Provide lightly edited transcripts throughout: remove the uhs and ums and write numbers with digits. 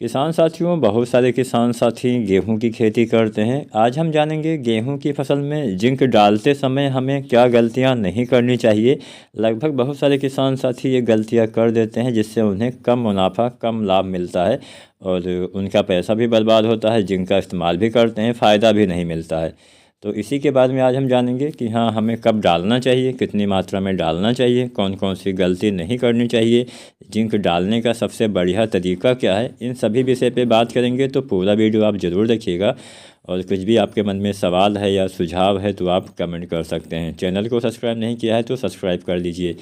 किसान साथियों, बहुत सारे किसान साथी गेहूं की खेती करते हैं। आज हम जानेंगे गेहूं की फसल में जिंक डालते समय हमें क्या गलतियां नहीं करनी चाहिए। लगभग बहुत सारे किसान साथी ये गलतियां कर देते हैं जिससे उन्हें कम मुनाफा, कम लाभ मिलता है और उनका पैसा भी बर्बाद होता है। जिंक का इस्तेमाल भी करते हैं, फ़ायदा भी नहीं मिलता है। तो इसी के बारे में आज हम जानेंगे कि हाँ, हमें कब डालना चाहिए, कितनी मात्रा में डालना चाहिए, कौन कौन सी गलती नहीं करनी चाहिए, जिंक डालने का सबसे बढ़िया तरीका क्या है। इन सभी विषय पे बात करेंगे, तो पूरा वीडियो आप ज़रूर देखिएगा। और कुछ भी आपके मन में सवाल है या सुझाव है तो आप कमेंट कर सकते हैं। चैनल को सब्सक्राइब नहीं किया है तो सब्सक्राइब कर लीजिए।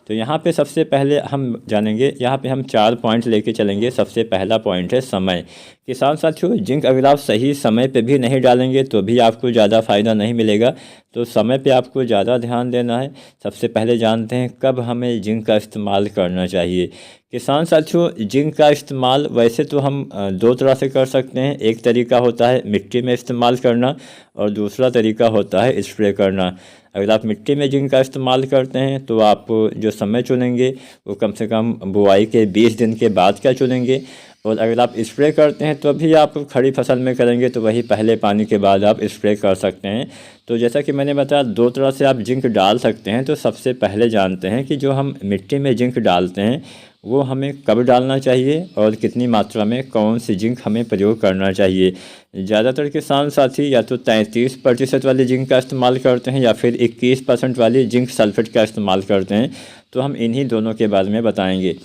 तो यहाँ पे सबसे पहले हम जानेंगे, यहाँ पे हम 4 पॉइंट लेके चलेंगे। सबसे पहला पॉइंट है समय। किसान साथियों, जिंक अगर आप सही समय पे भी नहीं डालेंगे तो भी आपको ज़्यादा फ़ायदा नहीं मिलेगा। तो समय पे आपको ज़्यादा ध्यान देना है। सबसे पहले जानते हैं कब हमें जिंक का इस्तेमाल करना चाहिए। किसान साथियों, जिंक का इस्तेमाल वैसे तो हम दो तरह से कर सकते हैं। एक तरीका होता है मिट्टी में इस्तेमाल करना और दूसरा तरीका होता है स्प्रे करना। अगर आप मिट्टी में जिंक का इस्तेमाल करते हैं तो आप जो समय चुनेंगे वो कम से कम बुआई के 20 दिन के बाद का चुनेंगे। और अगर आप स्प्रे करते हैं तो अभी आप खड़ी फसल में करेंगे तो वही पहले पानी के बाद आप स्प्रे कर सकते हैं। तो जैसा कि मैंने बताया, दो तरह से आप जिंक डाल सकते हैं। तो सबसे पहले जानते हैं कि जो हम मिट्टी में जिंक डालते हैं वो हमें कब डालना चाहिए और कितनी मात्रा में कौन सी जिंक हमें प्रयोग करना चाहिए। ज़्यादातर किसान साथी या तो 33% वाली जिंक का इस्तेमाल करते हैं या फिर 21% वाली जिंक सल्फेट का इस्तेमाल करते हैं। तो हम इन्हीं दोनों के बारे में बताएंगे।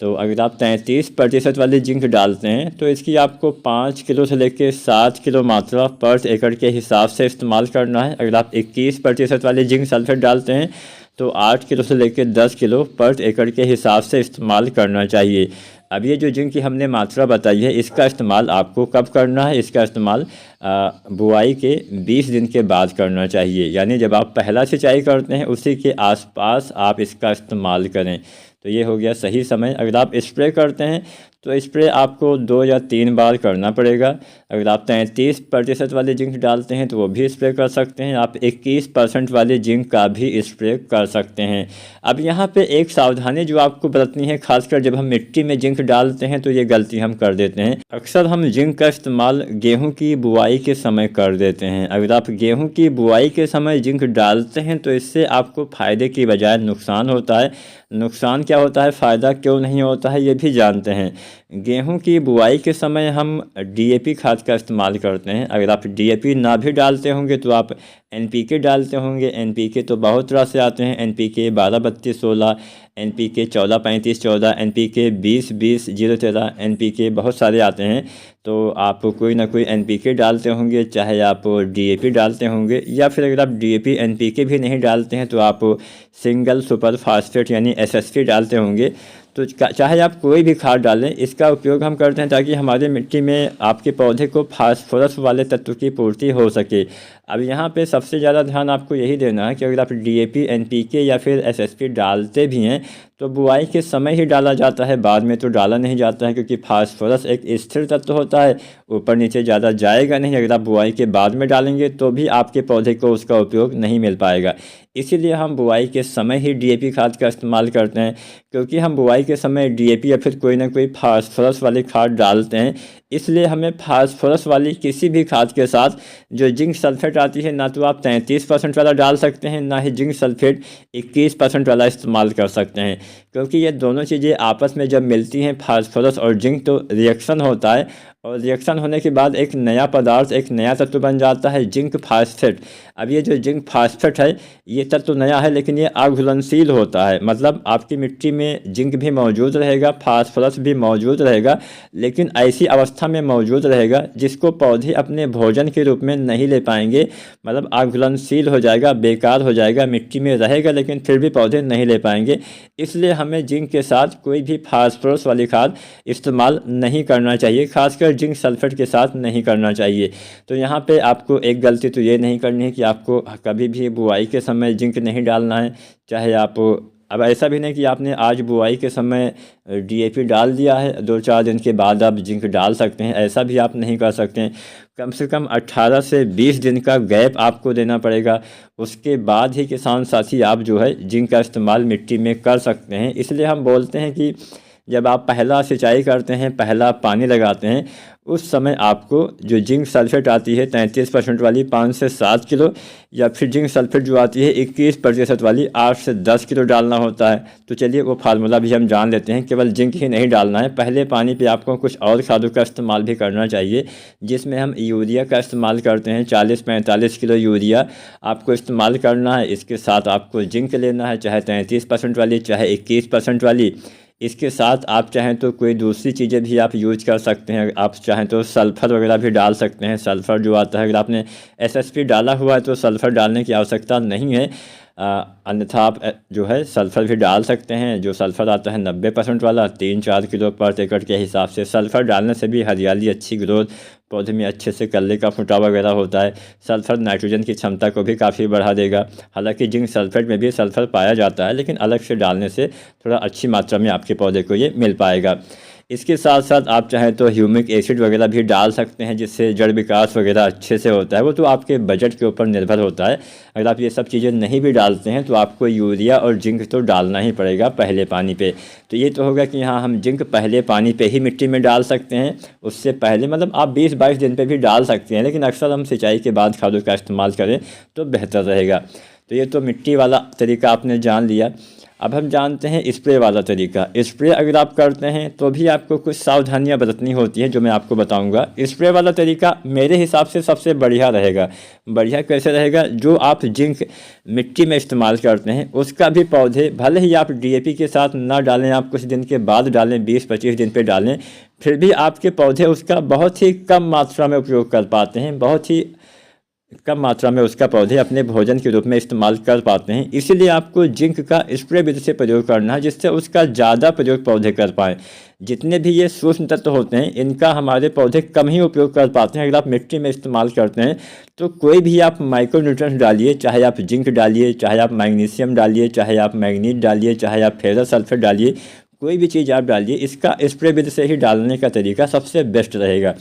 तो अगर आप 33% वाली जिंक डालते हैं तो इसकी आपको 5 किलो से लेकर 7 किलो मात्रा पर एकड़ के हिसाब से इस्तेमाल करना है। अगर आप 21% वाली जिंक सल्फेट डालते हैं तो 8 किलो से लेकर 10 किलो पर एकड़ के हिसाब से इस्तेमाल करना चाहिए। अब ये जो जिंक की हमने मात्रा बताई है, इसका इस्तेमाल आपको कब करना है? इसका इस्तेमाल बुआई के 20 दिन के बाद करना चाहिए। यानी जब आप पहला सिंचाई करते हैं उसी के आसपास आप इसका इस्तेमाल करें। तो ये हो गया सही समय। अगर आप स्प्रे करते हैं तो स्प्रे आपको 2 या 3 बार करना पड़ेगा। अगर आप 33% वाली जिंक डालते हैं तो वो भी स्प्रे कर सकते हैं। आप 21% वाली जिंक का भी स्प्रे कर सकते हैं। अब यहाँ पे एक सावधानी जो आपको बरतनी है, खासकर जब हम मिट्टी में जिंक डालते हैं तो ये गलती हम कर देते हैं। अक्सर हम जिंक का इस्तेमाल गेहूँ की बुआई के समय कर देते हैं। अगर आप गेहूँ की बुआई के समय जिंक डालते हैं तो इससे आपको फ़ायदे की बजाय नुकसान होता है। नुकसान क्या होता है, फ़ायदा क्यों नहीं होता है, ये भी जानते हैं। गेहूं की बुआई के समय हम डीएपी खाद का इस्तेमाल करते हैं। अगर आप डीएपी ना भी डालते होंगे तो आप एनपीके डालते होंगे। एनपीके तो बहुत तरह से आते हैं। एनपीके 12-32-16, एनपीके 14-35-14, एनपीके 20-20-0-13, एनपीके बहुत सारे आते हैं। तो आप कोई ना कोई एनपीके डालते होंगे, चाहे आप डीएपी डालते होंगे, या फिर अगर आप डीएपी एनपीके भी नहीं डालते हैं तो आप सिंगल सुपर फास्फेट यानी एसएसपी डालते होंगे। तो चाहे आप कोई भी खाद डालें, इसका उपयोग हम करते हैं ताकि हमारे मिट्टी में आपके पौधे को फास्फोरस वाले तत्व की पूर्ति हो सके। अब यहाँ पे सबसे ज़्यादा ध्यान आपको यही देना है कि अगर आप डीएपी, एनपीके या फिर एसएसपी डालते भी हैं तो बुआई के समय ही डाला जाता है, बाद में तो डाला नहीं जाता है, क्योंकि फास्फोरस एक स्थिर तत्व होता है, ऊपर नीचे ज़्यादा जाएगा नहीं। अगर आप बुआई के बाद में डालेंगे तो भी आपके पौधे को उसका उपयोग नहीं मिल पाएगा। इसीलिए हम बुआई के समय ही डीएपी खाद का इस्तेमाल करते हैं, क्योंकि हम बुआई के समय डीएपी या फिर कोई ना कोई फास्फोरस वाली खाद डालते हैं। इसलिए हमें फास्फोरस वाली किसी भी खाद के साथ जो जिंक सल्फेट आती है, ना तो आप 33% वाला डाल सकते हैं, ना ही जिंक सल्फेट 21% वाला इस्तेमाल कर सकते हैं। क्योंकि ये दोनों चीज़ें आपस में जब मिलती हैं, फास्फोरस और जिंक, तो रिएक्शन होता है और रिएक्शन होने के बाद एक नया पदार्थ, एक नया तत्व बन जाता है, जिंक फास्फेट। अब ये जो जिंक फास्फेट है, ये तत्व नया है लेकिन ये अघुलनशील होता है। मतलब आपकी मिट्टी में जिंक भी मौजूद रहेगा, फास्फोरस भी मौजूद रहेगा, लेकिन ऐसी अवस्था में मौजूद रहेगा जिसको पौधे अपने भोजन के रूप में नहीं ले पाएंगे। मतलब अघुलनशील हो जाएगा, बेकार हो जाएगा, मिट्टी में रहेगा लेकिन फिर भी पौधे नहीं ले पाएंगे। इसलिए हमें जिंक के साथ कोई भी फास्फोरस वाली खाद इस्तेमाल नहीं करना चाहिए, खासकर जिंक सल्फेट के साथ नहीं करना चाहिए। तो यहाँ पे आपको एक गलती तो ये नहीं करनी है कि आपको कभी भी बुआई के समय जिंक नहीं डालना है। चाहे आप, अब ऐसा भी नहीं कि आपने आज बुआई के समय डीएपी डाल दिया है, 2-4 दिन के बाद आप जिंक डाल सकते हैं, ऐसा भी आप नहीं कर सकते हैं। कम से कम 18 से 20 दिन का गैप आपको देना पड़ेगा। उसके बाद ही किसान साथी आप जो है जिंक का इस्तेमाल मिट्टी में कर सकते हैं। इसलिए हम बोलते हैं कि जब आप पहला सिंचाई करते हैं, पहला पानी लगाते हैं, उस समय आपको जो जिंक सल्फेट आती है 33% वाली 5 से 7 किलो, या फिर जिंक सल्फेट जो आती है 21% वाली 8 से 10 किलो डालना होता है। तो चलिए वो फार्मूला भी हम जान लेते हैं। केवल जिंक ही नहीं डालना है, पहले पानी पे आपको कुछ और खादों का इस्तेमाल भी करना चाहिए, जिसमें हम यूरिया का इस्तेमाल करते हैं। 40-45 किलो यूरिया आपको इस्तेमाल करना है। इसके साथ आपको जिंक लेना है, चाहे 33% वाली, चाहे 21% वाली। इसके साथ आप चाहें तो कोई दूसरी चीज़ें भी आप यूज कर सकते हैं। आप चाहें तो सल्फ़र वगैरह भी डाल सकते हैं। सल्फ़र जो आता है, अगर आपने एसएसपी डाला हुआ है तो सल्फ़र डालने की आवश्यकता नहीं है। अन्यथा आप जो है सल्फ़र भी डाल सकते हैं। जो सल्फ़र आता है 90% वाला, 3-4 किलो पर एकड़ के हिसाब से। सल्फ़र डालने से भी हरियाली, अच्छी ग्रोथ, पौधे में अच्छे से कल्ले का फुटाव वगैरह होता है। सल्फ़र नाइट्रोजन की क्षमता को भी काफ़ी बढ़ा देगा। हालांकि जिंक सल्फेट में भी सल्फ़र पाया जाता है, लेकिन अलग से डालने से थोड़ा अच्छी मात्रा में आपके पौधे को ये मिल पाएगा। इसके साथ साथ आप चाहें तो ह्यूमिक एसिड वगैरह भी डाल सकते हैं, जिससे जड़ विकास वगैरह अच्छे से होता है। वो तो आपके बजट के ऊपर निर्भर होता है। अगर आप ये सब चीज़ें नहीं भी डालते हैं तो आपको यूरिया और जिंक तो डालना ही पड़ेगा पहले पानी पे। तो ये तो होगा कि हाँ, हम जिंक पहले पानी पे ही मिट्टी में डाल सकते हैं। उससे पहले मतलब आप 20-22 दिन पे भी डाल सकते हैं, लेकिन अक्सर हम सिंचाई के बाद खादों का इस्तेमाल करें तो बेहतर रहेगा। तो ये तो मिट्टी वाला तरीका आपने जान लिया। अब हम जानते हैं स्प्रे वाला तरीका। स्प्रे अगर आप करते हैं तो भी आपको कुछ सावधानियां बरतनी होती हैं, जो मैं आपको बताऊंगा। स्प्रे वाला तरीका मेरे हिसाब से सबसे बढ़िया रहेगा। बढ़िया कैसे रहेगा? जो आप जिंक मिट्टी में इस्तेमाल करते हैं उसका भी पौधे, भले ही आप डीएपी के साथ ना डालें, आप कुछ दिन के बाद डालें, 20-25 दिन पे डालें, फिर भी आपके पौधे उसका बहुत ही कम मात्रा में उपयोग कर पाते हैं। बहुत ही कम मात्रा में उसका पौधे अपने भोजन के रूप में इस्तेमाल कर पाते हैं। इसीलिए आपको जिंक का स्प्रे विधि से प्रयोग करना है, जिससे उसका ज़्यादा प्रयोग पौधे कर पाएँ। जितने भी ये सूक्ष्म तत्व होते हैं, इनका हमारे पौधे कम ही उपयोग कर पाते हैं। अगर आप मिट्टी में इस्तेमाल करते हैं तो कोई भी आप माइक्रो न्यूट्रिएंट्स डालिए, चाहे आप जिंक डालिए, चाहे आप मैग्नीशियम डालिए, चाहे आप मैग्नीज डालिए, चाहे आप फेरस सल्फेट डालिए, कोई भी चीज़ आप डालिए, इसका स्प्रे विधि से ही डालने का तरीका सबसे बेस्ट रहेगा।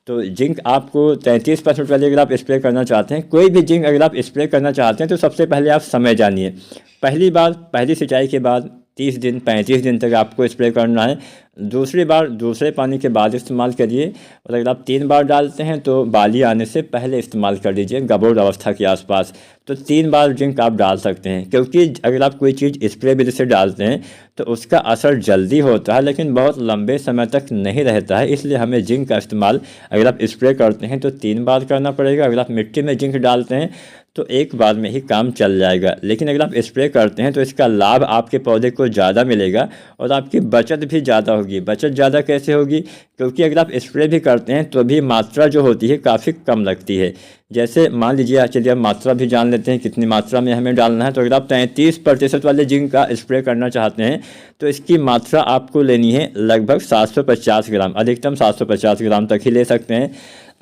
तो जिंक आपको 33% वाली अगर आप स्प्रे करना चाहते हैं, कोई भी जिंक अगर आप स्प्रे करना चाहते हैं, तो सबसे पहले आप समय जानिए। पहली बार पहली सिंचाई के बाद 30 दिन 35 दिन तक आपको स्प्रे करना है। दूसरी बार दूसरे पानी के बाद इस्तेमाल करिए। और अगर आप 3 बार डालते हैं तो बाली आने से पहले इस्तेमाल कर लीजिए, गबोड़ अवस्था के आसपास। तो 3 बार जिंक आप डाल सकते हैं, क्योंकि अगर आप कोई चीज़ स्प्रे विधि से डालते हैं तो उसका असर जल्दी होता है, लेकिन बहुत लंबे समय तक नहीं रहता है। इसलिए हमें जिंक का इस्तेमाल अगर आप स्प्रे करते हैं तो 3 बार करना पड़ेगा। अगर आप मिट्टी में जिंक डालते हैं तो 1 बार में ही काम चल जाएगा। लेकिन अगर आप स्प्रे करते हैं तो इसका लाभ आपके पौधे को ज़्यादा मिलेगा और आपकी बचत भी ज़्यादा होगी। बचत ज़्यादा कैसे होगी? क्योंकि अगर आप स्प्रे भी करते हैं तो भी मात्रा जो होती है काफ़ी कम लगती है। जैसे मान लीजिए, चलिए अब मात्रा भी जान लेते हैं कितनी मात्रा में हमें डालना है। तो अगर आप 33% वाले जिंक का स्प्रे करना चाहते हैं तो इसकी मात्रा आपको लेनी है लगभग 750 ग्राम, अधिकतम 750 ग्राम तक ही ले सकते हैं।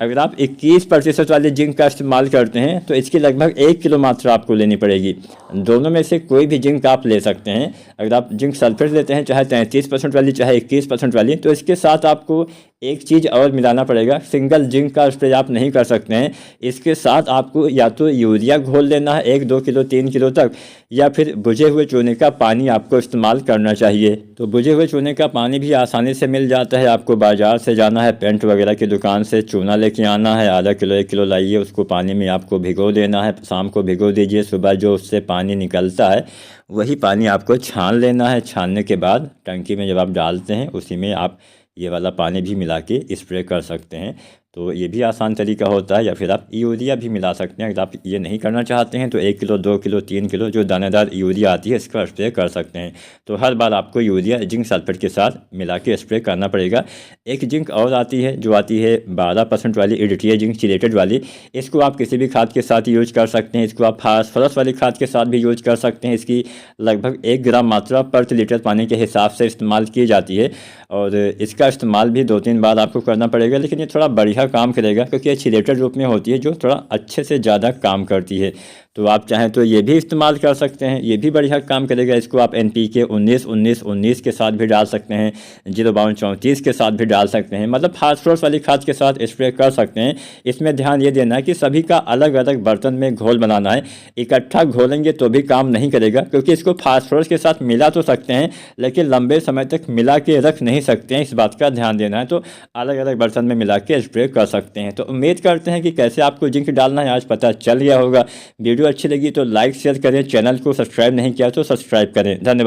अगर आप 21% वाले जिंक का इस्तेमाल करते हैं तो इसकी लगभग 1 किलो मात्रा आपको लेनी पड़ेगी। दोनों में से कोई भी जिंक आप ले सकते हैं। अगर आप जिंक सल्फेट लेते हैं, चाहे 33% वाली चाहे 21% वाली, तो इसके साथ आपको एक चीज़ और मिलाना पड़ेगा। सिंगल जिंक का स्प्रे आप नहीं कर सकते हैं। इसके साथ आपको या तो यूरिया घोल लेना है 1-2 किलो 3 किलो तक, या फिर बुझे हुए चूने का पानी आपको इस्तेमाल करना चाहिए। तो बुझे हुए चूने का पानी भी आसानी से मिल जाता है। आपको बाज़ार से जाना है, पेंट वगैरह की दुकान से चूना लेके आना है, आधा किलो 1 किलो लाइए, उसको पानी में आपको भिगो देना है। शाम को भिगो दीजिए, सुबह जो उससे पानी निकलता है वही पानी आपको छान लेना है। छानने के बाद टंकी में जब आप डालते हैं उसी में आप ये वाला पानी भी मिला के स्प्रे कर सकते हैं। तो ये भी आसान तरीका होता है। या फिर आप यूरिया भी मिला सकते हैं। अगर आप ये नहीं करना चाहते हैं तो 1 किलो 2 किलो 3 किलो जो दानेदार यूरिया आती है इसका स्प्रे कर सकते हैं। तो हर बार आपको यूरिया जिंक सल्फेट के साथ मिला के स्प्रे करना पड़ेगा। एक जिंक और आती है जो आती है 12% वाली EDTA जिंक चिलेटेड वाली। इसको आप किसी भी खाद के साथ यूज कर सकते हैं। इसको आप फास्फोरस वाली खाद के साथ भी यूज कर सकते हैं। इसकी लगभग 1 ग्राम मात्रा प्रति लीटर पानी के हिसाब से इस्तेमाल की जाती है और इसका इस्तेमाल भी 2-3 बार आपको करना पड़ेगा। लेकिन ये थोड़ा बढ़िया काम करेगा क्योंकि ये चिलेटेड रूप में होती है जो थोड़ा अच्छे से ज़्यादा काम करती है। तो आप चाहें तो ये भी इस्तेमाल कर सकते हैं, ये भी बढ़िया काम करेगा। इसको आप NPK 19-19-19 के साथ भी डाल सकते हैं, 0-32-34 के साथ भी डाल सकते हैं, मतलब फास्फोरस वाली खाद के साथ स्प्रे कर सकते हैं। इसमें ध्यान ये देना है कि सभी का अलग अलग बर्तन में घोल बनाना है, इकट्ठा घोलेंगे तो भी काम नहीं करेगा, क्योंकि इसको फास्फोरस के साथ मिला तो सकते हैं लेकिन लंबे समय तक मिला के रख नहीं सकते हैं, इस बात का ध्यान देना है। तो अलग अलग बर्तन में मिला के स्प्रे कर सकते हैं। तो उम्मीद करते हैं कि कैसे आपको जिंक डालना है आज पता चल गया होगा। वीडियो अच्छी लगी तो लाइक शेयर करें, चैनल को सब्सक्राइब नहीं किया तो सब्सक्राइब करें। धन्यवाद।